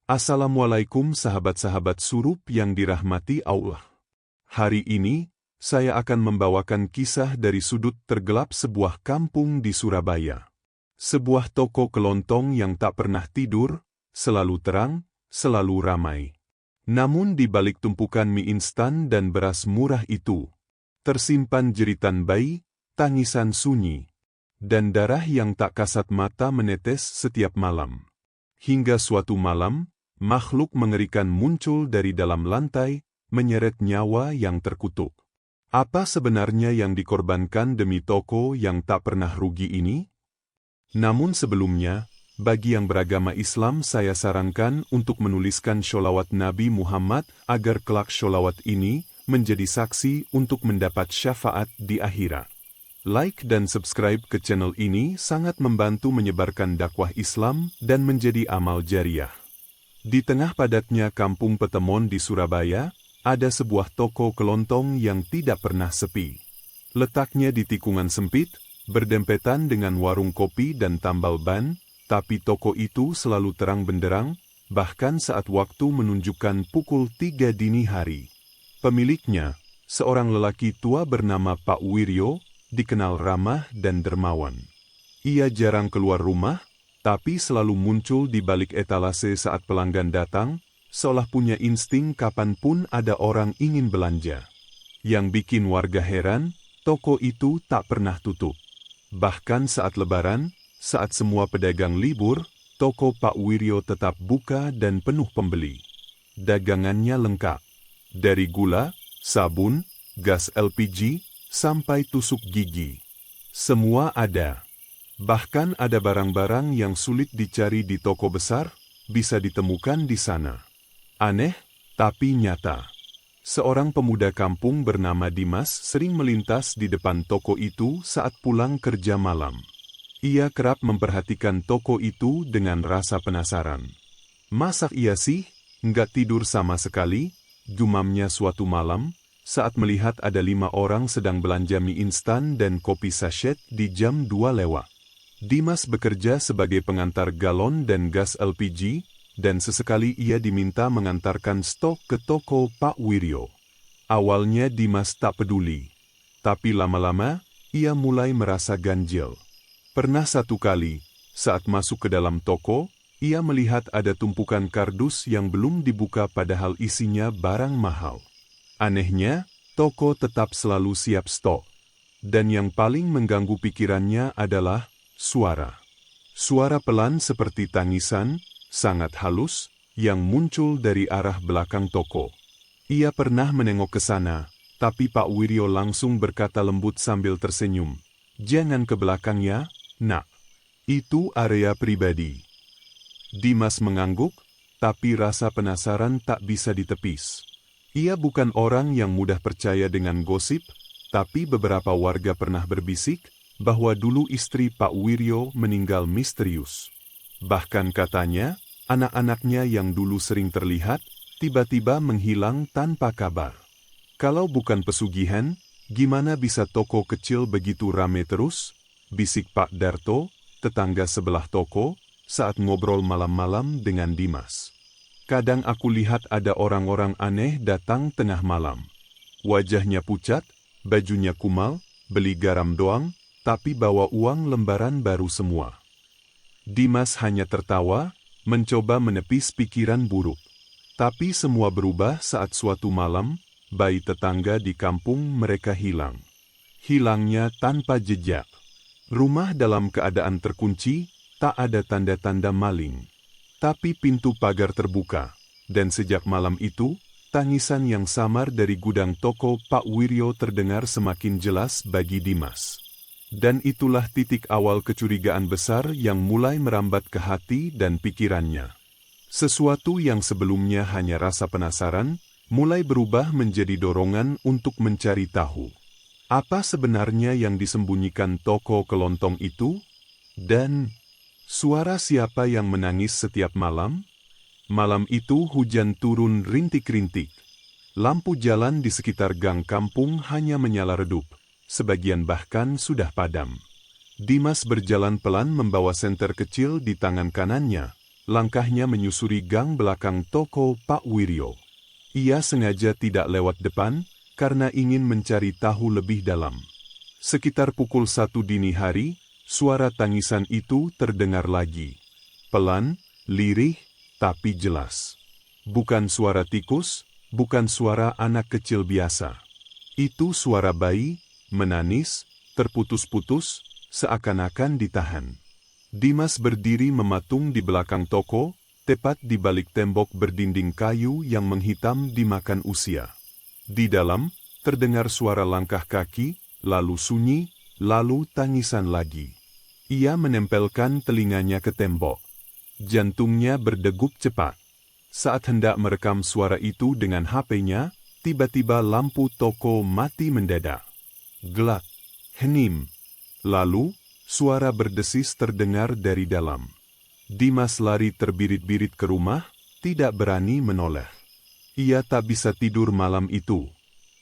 Assalamualaikum sahabat-sahabat surup yang dirahmati Allah. Hari ini, saya akan membawakan kisah dari sudut tergelap sebuah kampung di Surabaya. Sebuah toko kelontong yang tak pernah tidur, selalu terang, selalu ramai. Namun di balik tumpukan mie instan dan beras murah itu, tersimpan jeritan bayi, tangisan sunyi, dan darah yang tak kasat mata menetes setiap malam. Hingga suatu malam, makhluk mengerikan muncul dari dalam lantai, menyeret nyawa yang terkutuk. Apa sebenarnya yang dikorbankan demi toko yang tak pernah rugi ini? Namun sebelumnya, bagi yang beragama Islam saya sarankan untuk menuliskan sholawat Nabi Muhammad agar kelak sholawat ini menjadi saksi untuk mendapat syafaat di akhirat. Like dan subscribe ke channel ini sangat membantu menyebarkan dakwah Islam dan menjadi amal jariah. Di tengah padatnya kampung Petemon di Surabaya, ada sebuah toko kelontong yang tidak pernah sepi. Letaknya di tikungan sempit, berdempetan dengan warung kopi dan tambal ban, tapi toko itu selalu terang benderang, bahkan saat waktu menunjukkan pukul 3 dini hari. Pemiliknya, seorang lelaki tua bernama Pak Wiryo, dikenal ramah dan dermawan. Ia jarang keluar rumah, tapi selalu muncul di balik etalase saat pelanggan datang, seolah punya insting kapanpun ada orang ingin belanja. Yang bikin warga heran, toko itu tak pernah tutup. Bahkan saat lebaran, saat semua pedagang libur, toko Pak Wiryo tetap buka dan penuh pembeli. Dagangannya lengkap. Dari gula, sabun, gas LPG, sampai tusuk gigi. Semua ada. Bahkan ada barang-barang yang sulit dicari di toko besar, bisa ditemukan di sana. Aneh, tapi nyata. Seorang pemuda kampung bernama Dimas sering melintas di depan toko itu saat pulang kerja malam. Ia kerap memperhatikan toko itu dengan rasa penasaran. Masa iya sih, nggak tidur sama sekali, gumamnya suatu malam, saat melihat ada 5 orang sedang belanja mie instan dan kopi sachet di jam 2 lewat. Dimas bekerja sebagai pengantar galon dan gas LPG, dan sesekali ia diminta mengantarkan stok ke toko Pak Wiryo. Awalnya Dimas tak peduli, tapi lama-lama, ia mulai merasa ganjil. Pernah satu kali, saat masuk ke dalam toko, ia melihat ada tumpukan kardus yang belum dibuka padahal isinya barang mahal. Anehnya, toko tetap selalu siap stok. Dan yang paling mengganggu pikirannya adalah suara. Suara pelan seperti tangisan, sangat halus, yang muncul dari arah belakang toko. Ia pernah menengok ke sana, tapi Pak Wiryo langsung berkata lembut sambil tersenyum, "Jangan ke belakang ya, nak. Itu area pribadi." Dimas mengangguk, tapi rasa penasaran tak bisa ditepis. Ia bukan orang yang mudah percaya dengan gosip, tapi beberapa warga pernah berbisik bahwa dulu istri Pak Wiryo meninggal misterius. Bahkan katanya, anak-anaknya yang dulu sering terlihat, tiba-tiba menghilang tanpa kabar. Kalau bukan pesugihan, gimana bisa toko kecil begitu rame terus? Bisik Pak Darto, tetangga sebelah toko, saat ngobrol malam-malam dengan Dimas. Kadang aku lihat ada orang-orang aneh datang tengah malam. Wajahnya pucat, bajunya kumal, beli garam doang, tapi bawa uang lembaran baru semua. Dimas hanya tertawa, mencoba menepis pikiran buruk. Tapi semua berubah saat suatu malam, bayi tetangga di kampung mereka hilang. Hilangnya tanpa jejak. Rumah dalam keadaan terkunci, tak ada tanda-tanda maling. Tapi pintu pagar terbuka, dan sejak malam itu, tangisan yang samar dari gudang toko Pak Wiryo terdengar semakin jelas bagi Dimas. Dan itulah titik awal kecurigaan besar yang mulai merambat ke hati dan pikirannya. Sesuatu yang sebelumnya hanya rasa penasaran, mulai berubah menjadi dorongan untuk mencari tahu. Apa sebenarnya yang disembunyikan toko kelontong itu? Dan suara siapa yang menangis setiap malam? Malam itu hujan turun rintik-rintik. Lampu jalan di sekitar gang kampung hanya menyala redup. Sebagian bahkan sudah padam. Dimas berjalan pelan membawa senter kecil di tangan kanannya, langkahnya menyusuri gang belakang toko Pak Wiryo. Ia sengaja tidak lewat depan, karena ingin mencari tahu lebih dalam. Sekitar pukul 1 dini hari, suara tangisan itu terdengar lagi. Pelan, lirih, tapi jelas. Bukan suara tikus, bukan suara anak kecil biasa. Itu suara bayi, menangis, terputus-putus, seakan-akan ditahan. Dimas berdiri mematung di belakang toko, tepat di balik tembok berdinding kayu yang menghitam dimakan usia. Di dalam, terdengar suara langkah kaki, lalu sunyi, lalu tangisan lagi. Ia menempelkan telinganya ke tembok. Jantungnya berdegup cepat. Saat hendak merekam suara itu dengan HP-nya, tiba-tiba lampu toko mati mendadak. Gelap, hening. Lalu, suara berdesis terdengar dari dalam. Dimas lari terbirit-birit ke rumah, tidak berani menoleh. Ia tak bisa tidur malam itu.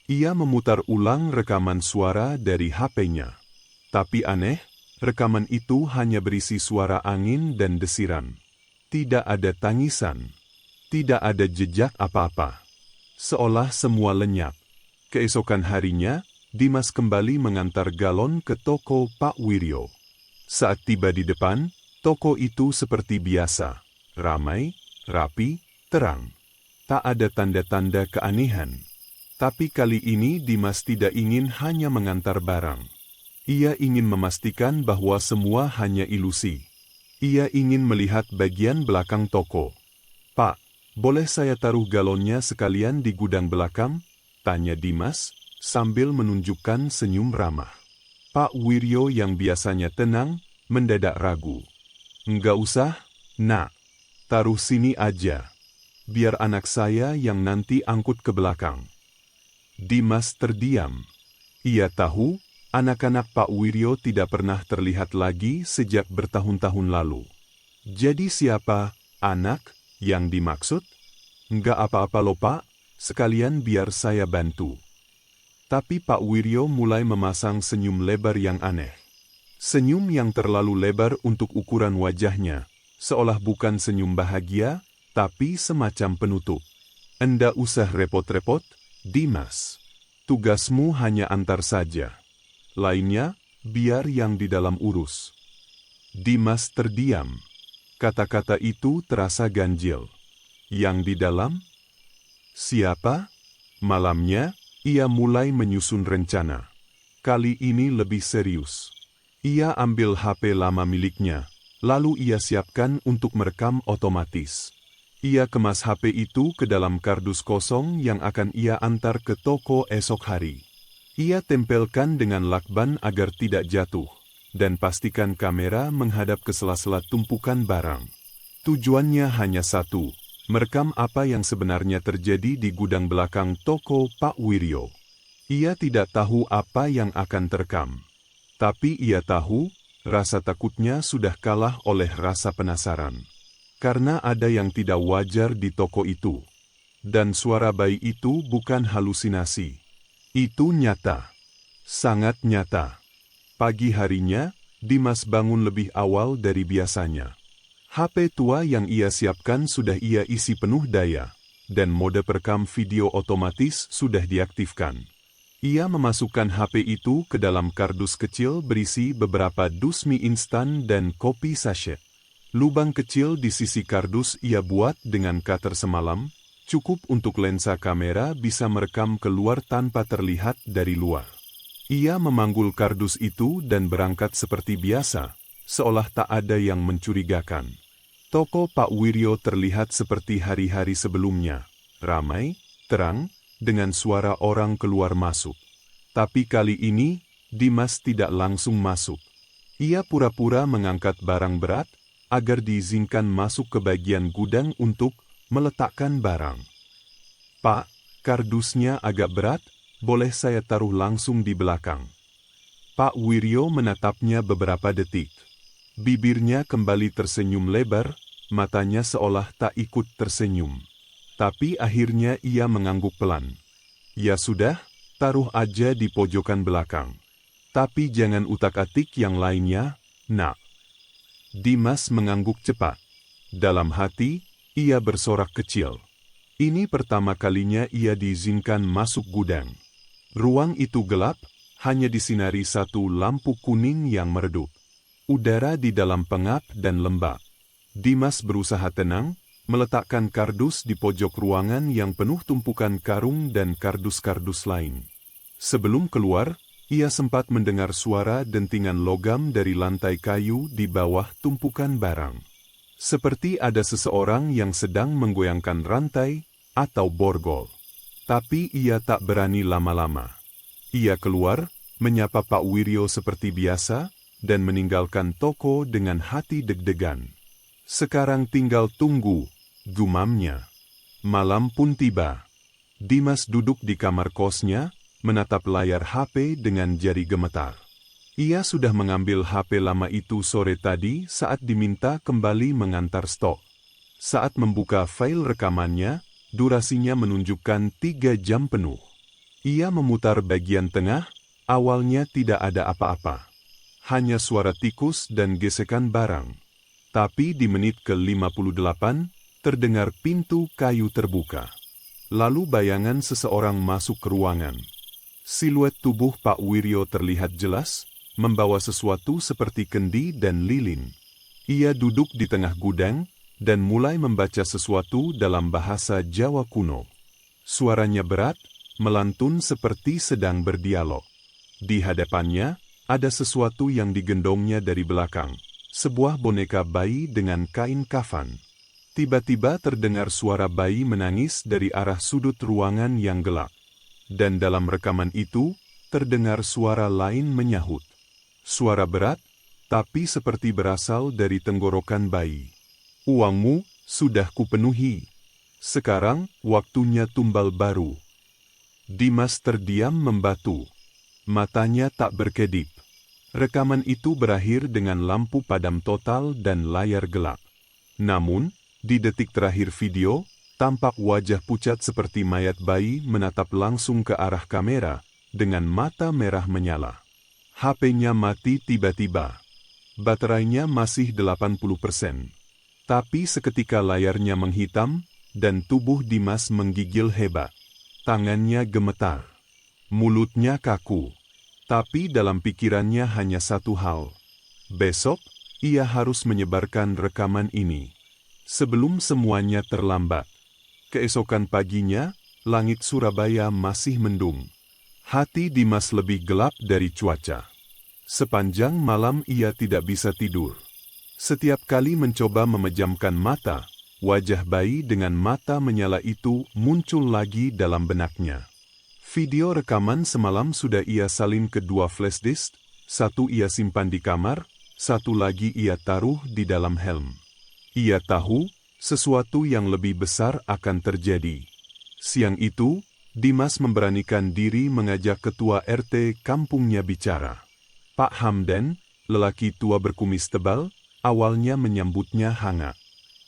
Ia memutar ulang rekaman suara dari HP-nya. Tapi aneh, rekaman itu hanya berisi suara angin dan desiran. Tidak ada tangisan. Tidak ada jejak apa-apa. Seolah semua lenyap. Keesokan harinya, Dimas kembali mengantar galon ke toko Pak Wiryo. Saat tiba di depan, toko itu seperti biasa. Ramai, rapi, terang. Tak ada tanda-tanda keanehan. Tapi kali ini Dimas tidak ingin hanya mengantar barang. Ia ingin memastikan bahwa semua hanya ilusi. Ia ingin melihat bagian belakang toko. "Pak, boleh saya taruh galonnya sekalian di gudang belakang?" tanya Dimas, sambil menunjukkan senyum ramah. Pak Wiryo yang biasanya tenang, mendadak ragu. "Enggak usah, nak. Taruh sini aja. Biar anak saya yang nanti angkut ke belakang." Dimas terdiam. Ia tahu, anak-anak Pak Wiryo tidak pernah terlihat lagi sejak bertahun-tahun lalu. Jadi siapa anak yang dimaksud? "Enggak apa-apa loh Pak, sekalian biar saya bantu." Tapi Pak Wiryo mulai memasang senyum lebar yang aneh. Senyum yang terlalu lebar untuk ukuran wajahnya, seolah bukan senyum bahagia, tapi semacam penutup. "Enggak usah repot-repot, Dimas. Tugasmu hanya antar saja. Lainnya, biar yang di dalam urus." Dimas terdiam. Kata-kata itu terasa ganjil. Yang di dalam? Siapa? Malamnya, ia mulai menyusun rencana. Kali ini lebih serius. Ia ambil HP lama miliknya, lalu ia siapkan untuk merekam otomatis. Ia kemas HP itu ke dalam kardus kosong yang akan ia antar ke toko esok hari. Ia tempelkan dengan lakban agar tidak jatuh, dan pastikan kamera menghadap ke sela-sela tumpukan barang. Tujuannya hanya satu, merekam apa yang sebenarnya terjadi di gudang belakang toko Pak Wiryo. Ia tidak tahu apa yang akan terekam. Tapi ia tahu, rasa takutnya sudah kalah oleh rasa penasaran. Karena ada yang tidak wajar di toko itu. Dan suara bayi itu bukan halusinasi. Itu nyata. Sangat nyata. Pagi harinya, Dimas bangun lebih awal dari biasanya. HP tua yang ia siapkan sudah ia isi penuh daya, dan mode perekam video otomatis sudah diaktifkan. Ia memasukkan HP itu ke dalam kardus kecil berisi beberapa dus mie instan dan kopi sachet. Lubang kecil di sisi kardus ia buat dengan cutter semalam, cukup untuk lensa kamera bisa merekam keluar tanpa terlihat dari luar. Ia memanggul kardus itu dan berangkat seperti biasa, seolah tak ada yang mencurigakan. Toko Pak Wiryo terlihat seperti hari-hari sebelumnya, ramai, terang, dengan suara orang keluar masuk. Tapi kali ini, Dimas tidak langsung masuk. Ia pura-pura mengangkat barang berat, agar diizinkan masuk ke bagian gudang untuk meletakkan barang. "Pak, kardusnya agak berat, boleh saya taruh langsung di belakang?" Pak Wiryo menatapnya beberapa detik. Bibirnya kembali tersenyum lebar, matanya seolah tak ikut tersenyum. Tapi akhirnya ia mengangguk pelan. "Ya sudah, taruh aja di pojokan belakang. Tapi jangan utak-atik yang lainnya, nak." Dimas mengangguk cepat. Dalam hati, ia bersorak kecil. Ini pertama kalinya ia diizinkan masuk gudang. Ruang itu gelap, hanya disinari satu lampu kuning yang meredup. Udara di dalam pengap dan lembab. Dimas berusaha tenang, meletakkan kardus di pojok ruangan yang penuh tumpukan karung dan kardus-kardus lain. Sebelum keluar, ia sempat mendengar suara dentingan logam dari lantai kayu di bawah tumpukan barang. Seperti ada seseorang yang sedang menggoyangkan rantai atau borgol. Tapi ia tak berani lama-lama. Ia keluar, menyapa Pak Wiryo seperti biasa, dan meninggalkan toko dengan hati deg-degan. Sekarang tinggal tunggu, gumamnya. Malam pun tiba. Dimas duduk di kamar kosnya, menatap layar HP dengan jari gemetar. Ia sudah mengambil HP lama itu sore tadi saat diminta kembali mengantar stok. Saat membuka file rekamannya, durasinya menunjukkan 3 jam penuh. Ia memutar bagian tengah, awalnya tidak ada apa-apa. Hanya suara tikus dan gesekan barang. Tapi di menit ke-58, terdengar pintu kayu terbuka. Lalu bayangan seseorang masuk ke ruangan. Siluet tubuh Pak Wiryo terlihat jelas, membawa sesuatu seperti kendi dan lilin. Ia duduk di tengah gudang, dan mulai membaca sesuatu dalam bahasa Jawa kuno. Suaranya berat, melantun seperti sedang berdialog. Di hadapannya, ada sesuatu yang digendongnya dari belakang. Sebuah boneka bayi dengan kain kafan. Tiba-tiba terdengar suara bayi menangis dari arah sudut ruangan yang gelap. Dan dalam rekaman itu, terdengar suara lain menyahut. Suara berat, tapi seperti berasal dari tenggorokan bayi. Uangmu sudah kupenuhi. Sekarang, waktunya tumbal baru. Dimas terdiam membatu. Matanya tak berkedip. Rekaman itu berakhir dengan lampu padam total dan layar gelap. Namun, di detik terakhir video, tampak wajah pucat seperti mayat bayi menatap langsung ke arah kamera, dengan mata merah menyala. HP-nya mati tiba-tiba. Baterainya masih 80%. Tapi seketika layarnya menghitam, dan tubuh Dimas menggigil hebat. Tangannya gemetar. Mulutnya kaku. Tapi dalam pikirannya hanya satu hal. Besok, ia harus menyebarkan rekaman ini. Sebelum semuanya terlambat. Keesokan paginya, langit Surabaya masih mendung. Hati Dimas lebih gelap dari cuaca. Sepanjang malam ia tidak bisa tidur. Setiap kali mencoba memejamkan mata, wajah bayi dengan mata menyala itu muncul lagi dalam benaknya. Video rekaman semalam sudah ia salin ke 2 flash disk, satu ia simpan di kamar, satu lagi ia taruh di dalam helm. Ia tahu, sesuatu yang lebih besar akan terjadi. Siang itu, Dimas memberanikan diri mengajak ketua RT kampungnya bicara. Pak Hamdan, lelaki tua berkumis tebal, awalnya menyambutnya hangat.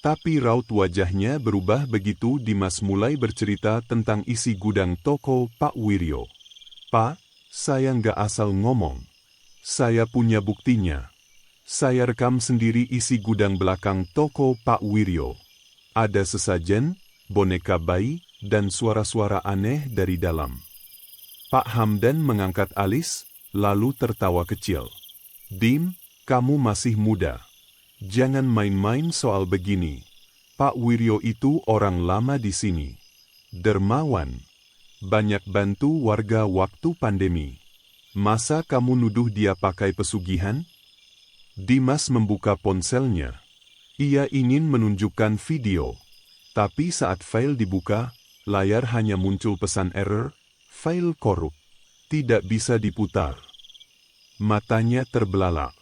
Tapi raut wajahnya berubah begitu Dimas mulai bercerita tentang isi gudang toko Pak Wiryo. Pak, saya nggak asal ngomong. Saya punya buktinya. Saya rekam sendiri isi gudang belakang toko Pak Wiryo. Ada sesajen, boneka bayi, dan suara-suara aneh dari dalam. Pak Hamdan mengangkat alis, lalu tertawa kecil. Dim, kamu masih muda. Jangan main-main soal begini. Pak Wiryo itu orang lama di sini. Dermawan. Banyak bantu warga waktu pandemi. Masa kamu nuduh dia pakai pesugihan? Dimas membuka ponselnya. Ia ingin menunjukkan video. Tapi saat file dibuka, layar hanya muncul pesan error, file korup. Tidak bisa diputar. Matanya terbelalak.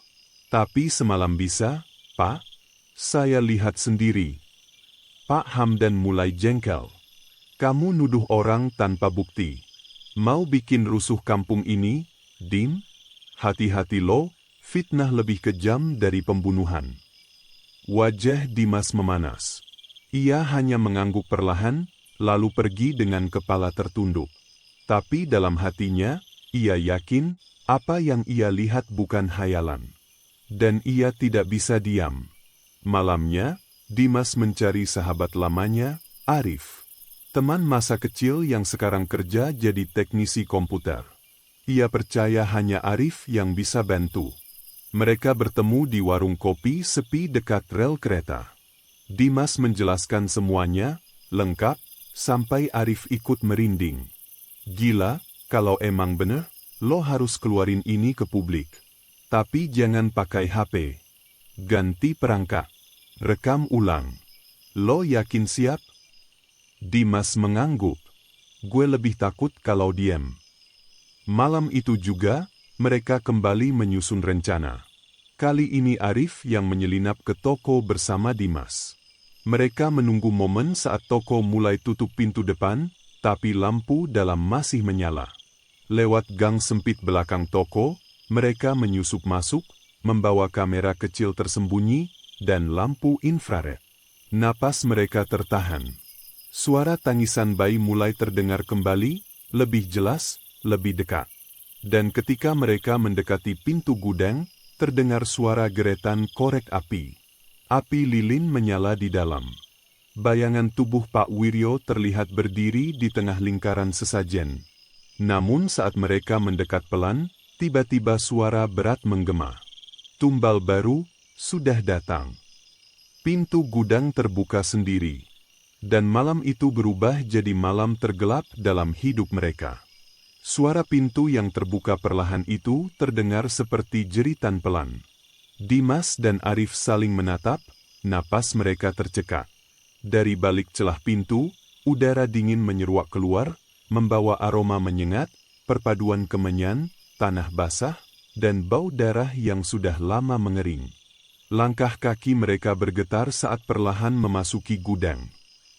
Tapi semalam bisa, Pak? Saya lihat sendiri. Pak Hamdan mulai jengkel. Kamu nuduh orang tanpa bukti. Mau bikin rusuh kampung ini, Dim? Hati-hati lo, fitnah lebih kejam dari pembunuhan. Wajah Dimas memanas. Ia hanya mengangguk perlahan, lalu pergi dengan kepala tertunduk. Tapi dalam hatinya, ia yakin, apa yang ia lihat bukan hayalan. Dan ia tidak bisa diam. Malamnya, Dimas mencari sahabat lamanya, Arif. Teman masa kecil yang sekarang kerja jadi teknisi komputer. Ia percaya hanya Arif yang bisa bantu. Mereka bertemu di warung kopi sepi dekat rel kereta. Dimas menjelaskan semuanya, lengkap, sampai Arif ikut merinding. Gila, kalau emang bener, lo harus keluarin ini ke publik. Tapi jangan pakai HP. Ganti perangkat. Rekam ulang. Lo yakin siap? Dimas mengangguk. Gue lebih takut kalau diam. Malam itu juga, mereka kembali menyusun rencana. Kali ini Arif yang menyelinap ke toko bersama Dimas. Mereka menunggu momen saat toko mulai tutup pintu depan, tapi lampu dalam masih menyala. Lewat gang sempit belakang toko, mereka menyusup masuk, membawa kamera kecil tersembunyi, dan lampu infrared. Napas mereka tertahan. Suara tangisan bayi mulai terdengar kembali, lebih jelas, lebih dekat. Dan ketika mereka mendekati pintu gudang, terdengar suara geretan korek api. Api lilin menyala di dalam. Bayangan tubuh Pak Wiryo terlihat berdiri di tengah lingkaran sesajen. Namun saat mereka mendekat pelan, tiba-tiba suara berat menggema. Tumbal baru sudah datang. Pintu gudang terbuka sendiri. Dan malam itu berubah jadi malam tergelap dalam hidup mereka. Suara pintu yang terbuka perlahan itu terdengar seperti jeritan pelan. Dimas dan Arif saling menatap, napas mereka tercekat. Dari balik celah pintu, udara dingin menyeruak keluar, membawa aroma menyengat, perpaduan kemenyan, tanah basah, dan bau darah yang sudah lama mengering. Langkah kaki mereka bergetar saat perlahan memasuki gudang.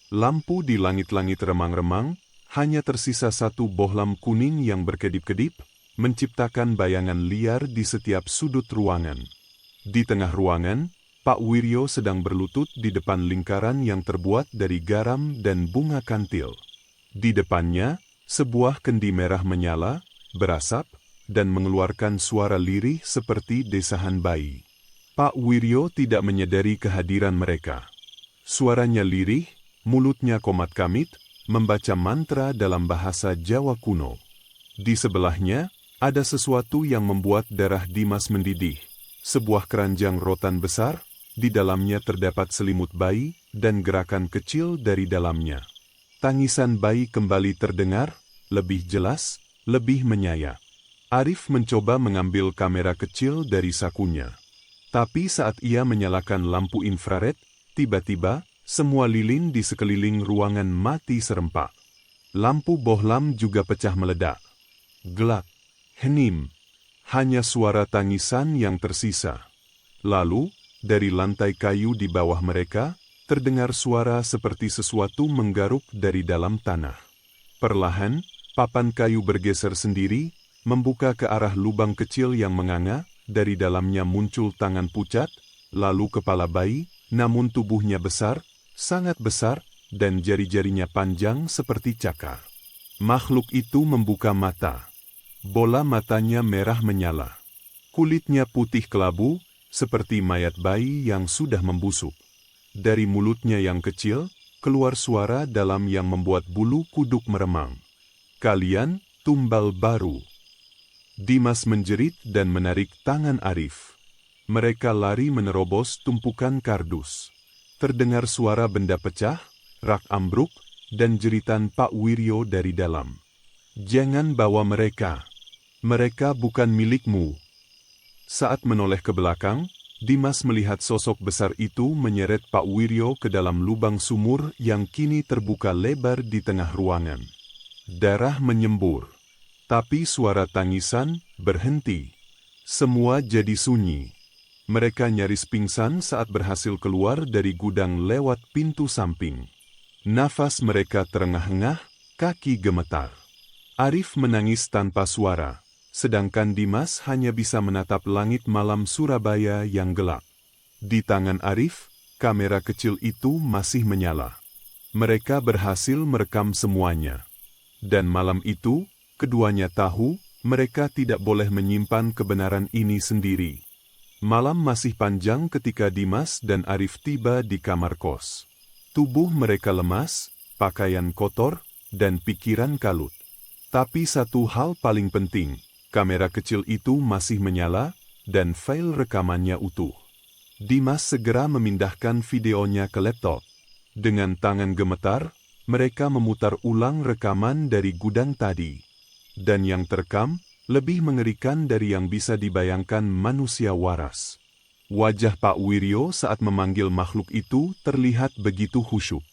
Lampu di langit-langit remang-remang, hanya tersisa satu bohlam kuning yang berkedip-kedip, menciptakan bayangan liar di setiap sudut ruangan. Di tengah ruangan, Pak Wiryo sedang berlutut di depan lingkaran yang terbuat dari garam dan bunga kantil. Di depannya, sebuah kendi merah menyala, berasap, dan mengeluarkan suara lirih seperti desahan bayi. Pak Wiryo tidak menyadari kehadiran mereka. Suaranya lirih, mulutnya komat kamit, membaca mantra dalam bahasa Jawa kuno. Di sebelahnya, ada sesuatu yang membuat darah Dimas mendidih. Sebuah keranjang rotan besar, di dalamnya terdapat selimut bayi, dan gerakan kecil dari dalamnya. Tangisan bayi kembali terdengar, lebih jelas, lebih menyayat. Arif mencoba mengambil kamera kecil dari sakunya. Tapi saat ia menyalakan lampu infrared, tiba-tiba, semua lilin di sekeliling ruangan mati serempak. Lampu bohlam juga pecah meledak. Gelap, hening, hanya suara tangisan yang tersisa. Lalu, dari lantai kayu di bawah mereka, terdengar suara seperti sesuatu menggaruk dari dalam tanah. Perlahan, papan kayu bergeser sendiri, membuka ke arah lubang kecil yang menganga, dari dalamnya muncul tangan pucat, lalu kepala bayi, namun tubuhnya besar, sangat besar, dan jari-jarinya panjang seperti cakar. Makhluk itu membuka mata. Bola matanya merah menyala. Kulitnya putih kelabu, seperti mayat bayi yang sudah membusuk. Dari mulutnya yang kecil, keluar suara dalam yang membuat bulu kuduk meremang. Kalian, tumbal baru. Dimas menjerit dan menarik tangan Arif. Mereka lari menerobos tumpukan kardus. Terdengar suara benda pecah, rak ambruk, dan jeritan Pak Wiryo dari dalam. Jangan bawa mereka. Mereka bukan milikmu. Saat menoleh ke belakang, Dimas melihat sosok besar itu menyeret Pak Wiryo ke dalam lubang sumur yang kini terbuka lebar di tengah ruangan. Darah menyembur. Tapi suara tangisan berhenti. Semua jadi sunyi. Mereka nyaris pingsan saat berhasil keluar dari gudang lewat pintu samping. Nafas mereka terengah-engah, kaki gemetar. Arif menangis tanpa suara, sedangkan Dimas hanya bisa menatap langit malam Surabaya yang gelap. Di tangan Arif, kamera kecil itu masih menyala. Mereka berhasil merekam semuanya. Dan malam itu, keduanya tahu, mereka tidak boleh menyimpan kebenaran ini sendiri. Malam masih panjang ketika Dimas dan Arif tiba di kamar kos. Tubuh mereka lemas, pakaian kotor, dan pikiran kalut. Tapi satu hal paling penting, kamera kecil itu masih menyala, dan file rekamannya utuh. Dimas segera memindahkan videonya ke laptop. Dengan tangan gemetar, mereka memutar ulang rekaman dari gudang tadi. Dan yang terekam, lebih mengerikan dari yang bisa dibayangkan manusia waras. Wajah Pak Wiryo saat memanggil makhluk itu terlihat begitu khusyuk.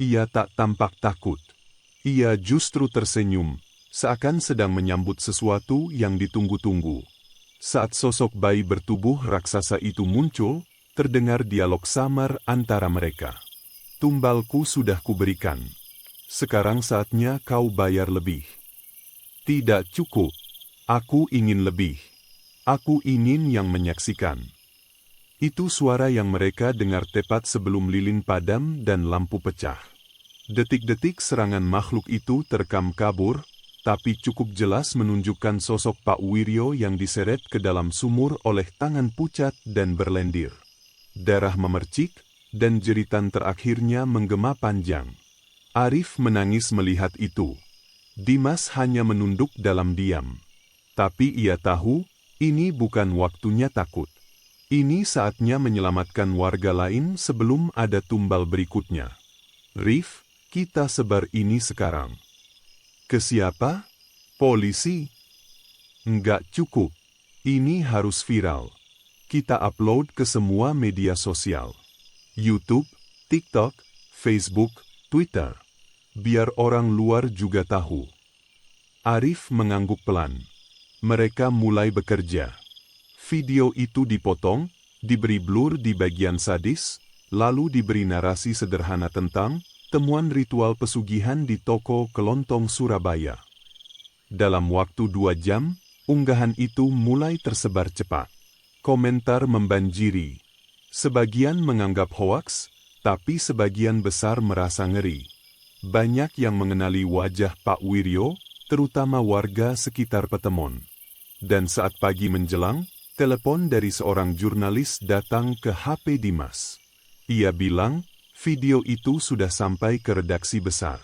Ia tak tampak takut. Ia justru tersenyum, seakan sedang menyambut sesuatu yang ditunggu-tunggu. Saat sosok bayi bertubuh raksasa itu muncul, terdengar dialog samar antara mereka. Tumbalku sudah kuberikan. Sekarang saatnya kau bayar lebih. Tidak cukup. Aku ingin lebih. Aku ingin yang menyaksikan. Itu suara yang mereka dengar tepat sebelum lilin padam dan lampu pecah. Detik-detik serangan makhluk itu terekam kabur, tapi cukup jelas menunjukkan sosok Pak Wiryo yang diseret ke dalam sumur oleh tangan pucat dan berlendir. Darah memercik, dan jeritan terakhirnya menggema panjang. Arif menangis melihat itu. Dimas hanya menunduk dalam diam. Tapi ia tahu, ini bukan waktunya takut. Ini saatnya menyelamatkan warga lain sebelum ada tumbal berikutnya. Rif, kita sebar ini sekarang. Ke siapa? Polisi? Enggak cukup. Ini harus viral. Kita upload ke semua media sosial. YouTube, TikTok, Facebook, Twitter. Biar orang luar juga tahu. Arif mengangguk pelan. Mereka mulai bekerja. Video itu dipotong, diberi blur di bagian sadis, lalu diberi narasi sederhana tentang temuan ritual pesugihan di toko kelontong Surabaya. Dalam waktu 2 jam, unggahan itu mulai tersebar cepat. Komentar membanjiri. Sebagian menganggap hoaks, tapi sebagian besar merasa ngeri. Banyak yang mengenali wajah Pak Wiryo, terutama warga sekitar Petemon. Dan saat pagi menjelang, telepon dari seorang jurnalis datang ke HP Dimas. Ia bilang, video itu sudah sampai ke redaksi besar.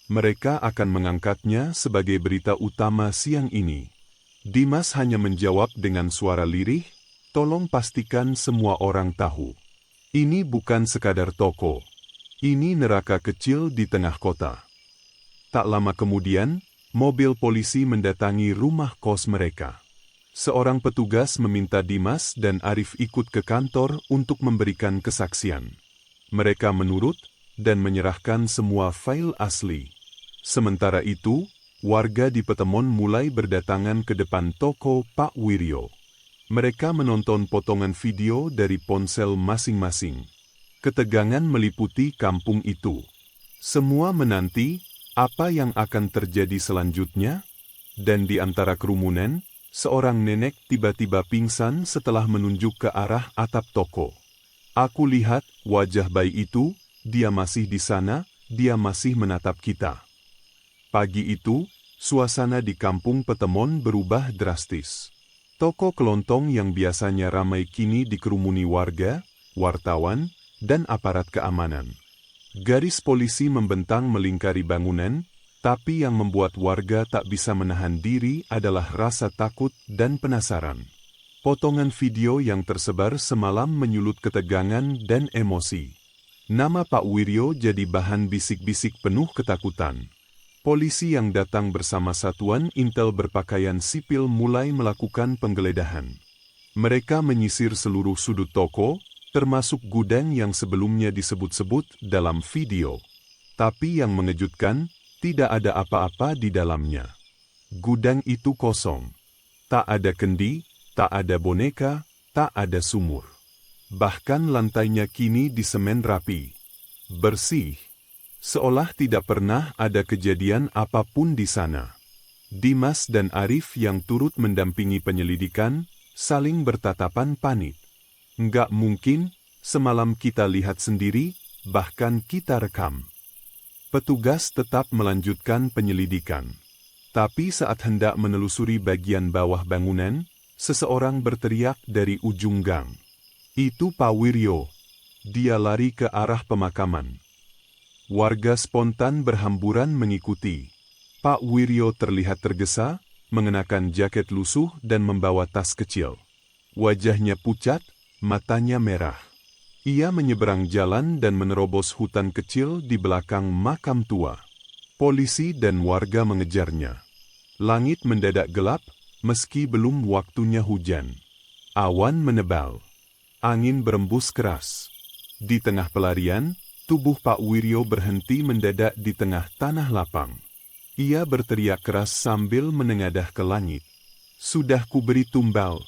Mereka akan mengangkatnya sebagai berita utama siang ini. Dimas hanya menjawab dengan suara lirih, tolong pastikan semua orang tahu. Ini bukan sekadar toko. Ini neraka kecil di tengah kota. Tak lama kemudian, mobil polisi mendatangi rumah kos mereka. Seorang petugas meminta Dimas dan Arif ikut ke kantor untuk memberikan kesaksian. Mereka menurut dan menyerahkan semua file asli. Sementara itu, warga di Petemon mulai berdatangan ke depan toko Pak Wiryo. Mereka menonton potongan video dari ponsel masing-masing. Ketegangan meliputi kampung itu. Semua menanti apa yang akan terjadi selanjutnya? Dan di antara kerumunan, seorang nenek tiba-tiba pingsan setelah menunjuk ke arah atap toko. Aku lihat wajah bayi itu, dia masih di sana, dia masih menatap kita. Pagi itu, suasana di kampung Petemon berubah drastis. Toko kelontong yang biasanya ramai kini dikerumuni warga, wartawan, dan aparat keamanan. Garis polisi membentang melingkari bangunan, tapi yang membuat warga tak bisa menahan diri adalah rasa takut dan penasaran. Potongan video yang tersebar semalam menyulut ketegangan dan emosi. Nama Pak Wiryo jadi bahan bisik-bisik penuh ketakutan. Polisi yang datang bersama satuan intel berpakaian sipil mulai melakukan penggeledahan. Mereka menyisir seluruh sudut toko, termasuk gudang yang sebelumnya disebut-sebut dalam video. Tapi yang mengejutkan, tidak ada apa-apa di dalamnya. Gudang itu kosong. Tak ada kendi, tak ada boneka, tak ada sumur. Bahkan lantainya kini disemen rapi. Bersih. Seolah tidak pernah ada kejadian apapun di sana. Dimas dan Arif yang turut mendampingi penyelidikan, saling bertatapan panik. Enggak mungkin, semalam kita lihat sendiri, bahkan kita rekam. Petugas tetap melanjutkan penyelidikan. Tapi saat hendak menelusuri bagian bawah bangunan, seseorang berteriak dari ujung gang. "Itu Pak Wiryo." Dia lari ke arah pemakaman. Warga spontan berhamburan mengikuti. Pak Wiryo terlihat tergesa, mengenakan jaket lusuh dan membawa tas kecil. Wajahnya pucat, matanya merah. Ia menyeberang jalan dan menerobos hutan kecil di belakang makam tua. Polisi dan warga mengejarnya. Langit mendadak gelap, meski belum waktunya hujan. Awan menebal. Angin berembus keras. Di tengah pelarian, tubuh Pak Wiryo berhenti mendadak di tengah tanah lapang. Ia berteriak keras sambil menengadah ke langit. "Sudah kuberi tumbal.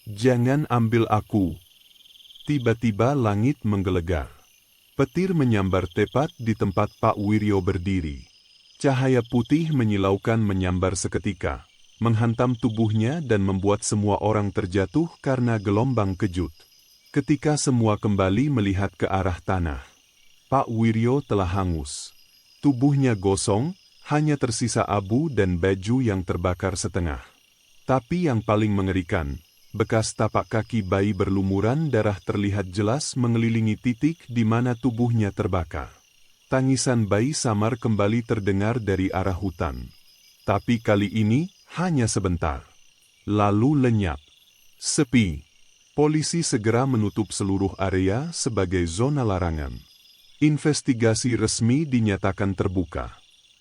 Jangan ambil aku." Tiba-tiba langit menggelegar. Petir menyambar tepat di tempat Pak Wiryo berdiri. Cahaya putih menyilaukan menyambar seketika, menghantam tubuhnya dan membuat semua orang terjatuh karena gelombang kejut. Ketika semua kembali melihat ke arah tanah, Pak Wiryo telah hangus. Tubuhnya gosong, hanya tersisa abu dan baju yang terbakar setengah. Tapi yang paling mengerikan, bekas tapak kaki bayi berlumuran darah terlihat jelas mengelilingi titik di mana tubuhnya terbakar. Tangisan bayi samar kembali terdengar dari arah hutan. Tapi kali ini hanya sebentar. Lalu lenyap. Sepi. Polisi segera menutup seluruh area sebagai zona larangan. Investigasi resmi dinyatakan terbuka.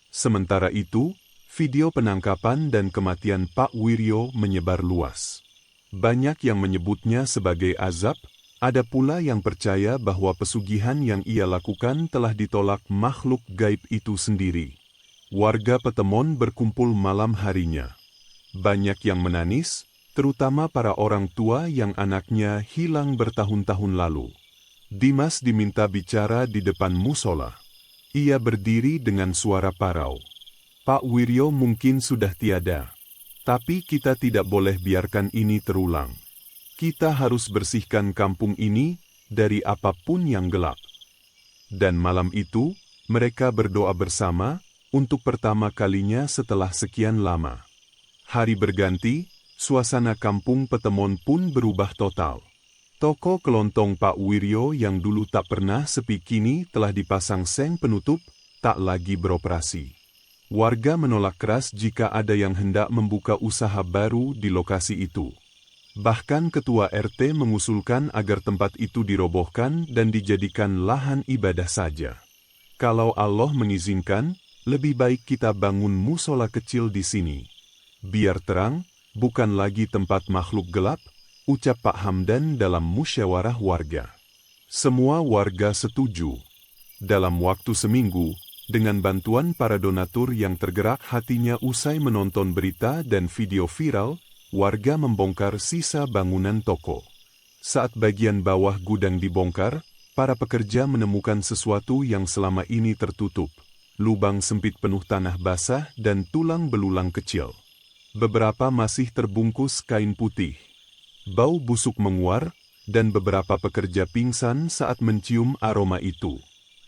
Sementara itu, video penangkapan dan kematian Pak Wiryo menyebar luas. Banyak yang menyebutnya sebagai azab, ada pula yang percaya bahwa pesugihan yang ia lakukan telah ditolak makhluk gaib itu sendiri. Warga Petemon berkumpul malam harinya. Banyak yang menangis, terutama para orang tua yang anaknya hilang bertahun-tahun lalu. Dimas diminta bicara di depan musola. Ia berdiri dengan suara parau. "Pak Wiryo mungkin sudah tiada. Tapi kita tidak boleh biarkan ini terulang. Kita harus bersihkan kampung ini dari apapun yang gelap." Dan malam itu, mereka berdoa bersama, untuk pertama kalinya setelah sekian lama. Hari berganti, suasana kampung Petemon pun berubah total. Toko kelontong Pak Wiryo yang dulu tak pernah sepi kini telah dipasang seng penutup, tak lagi beroperasi. Warga menolak keras jika ada yang hendak membuka usaha baru di lokasi itu. Bahkan Ketua RT mengusulkan agar tempat itu dirobohkan dan dijadikan lahan ibadah saja. "Kalau Allah mengizinkan, lebih baik kita bangun musola kecil di sini. Biar terang, bukan lagi tempat makhluk gelap," ucap Pak Hamdan dalam musyawarah warga. Semua warga setuju. Dalam waktu seminggu, dengan bantuan para donatur yang tergerak hatinya usai menonton berita dan video viral, warga membongkar sisa bangunan toko. Saat bagian bawah gudang dibongkar, para pekerja menemukan sesuatu yang selama ini tertutup. Lubang sempit penuh tanah basah dan tulang belulang kecil. Beberapa masih terbungkus kain putih. Bau busuk menguar, dan beberapa pekerja pingsan saat mencium aroma itu.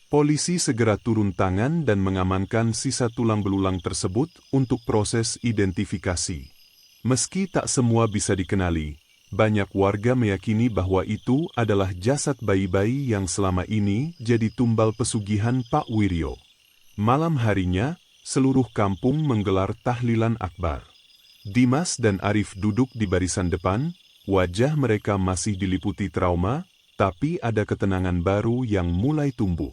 Polisi segera turun tangan dan mengamankan sisa tulang belulang tersebut untuk proses identifikasi. Meski tak semua bisa dikenali, banyak warga meyakini bahwa itu adalah jasad bayi-bayi yang selama ini jadi tumbal pesugihan Pak Wiryo. Malam harinya, seluruh kampung menggelar tahlilan akbar. Dimas dan Arif duduk di barisan depan, wajah mereka masih diliputi trauma, tapi ada ketenangan baru yang mulai tumbuh.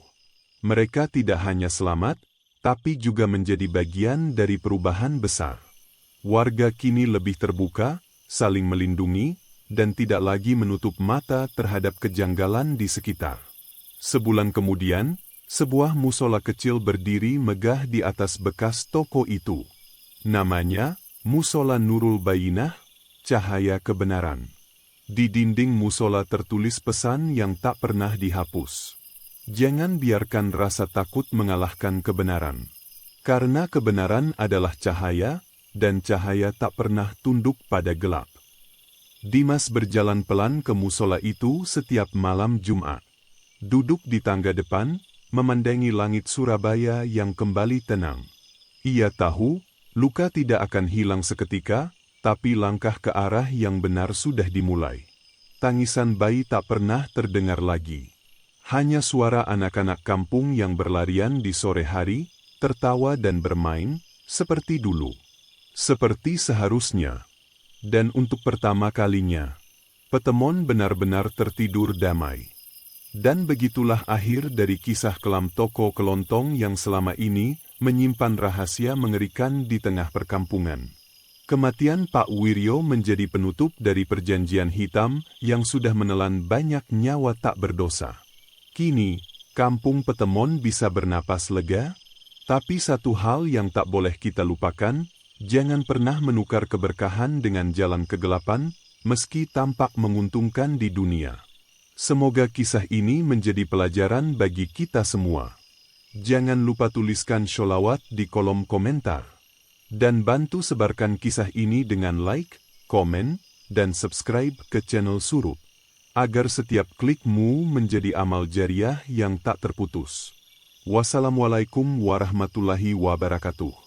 Mereka tidak hanya selamat, tapi juga menjadi bagian dari perubahan besar. Warga kini lebih terbuka, saling melindungi, dan tidak lagi menutup mata terhadap kejanggalan di sekitar. Sebulan kemudian, sebuah musola kecil berdiri megah di atas bekas toko itu. Namanya Musola Nurul Bayinah, Cahaya Kebenaran. Di dinding musola tertulis pesan yang tak pernah dihapus. Jangan biarkan rasa takut mengalahkan kebenaran. Karena kebenaran adalah cahaya, dan cahaya tak pernah tunduk pada gelap. Dimas berjalan pelan ke musola itu setiap malam Jumat. Duduk di tangga depan, memandangi langit Surabaya yang kembali tenang. Ia tahu, luka tidak akan hilang seketika, tapi langkah ke arah yang benar sudah dimulai. Tangisan bayi tak pernah terdengar lagi. Hanya suara anak-anak kampung yang berlarian di sore hari, tertawa dan bermain, seperti dulu. Seperti seharusnya. Dan untuk pertama kalinya, Petemon benar-benar tertidur damai. Dan begitulah akhir dari kisah kelam toko kelontong yang selama ini menyimpan rahasia mengerikan di tengah perkampungan. Kematian Pak Wiryo menjadi penutup dari perjanjian hitam yang sudah menelan banyak nyawa tak berdosa. Kini, kampung Petemon bisa bernapas lega, tapi satu hal yang tak boleh kita lupakan, jangan pernah menukar keberkahan dengan jalan kegelapan, meski tampak menguntungkan di dunia. Semoga kisah ini menjadi pelajaran bagi kita semua. Jangan lupa tuliskan sholawat di kolom komentar. Dan bantu sebarkan kisah ini dengan like, komen, dan subscribe ke channel Surup, agar setiap klikmu menjadi amal jariah yang tak terputus. Wassalamualaikum warahmatullahi wabarakatuh.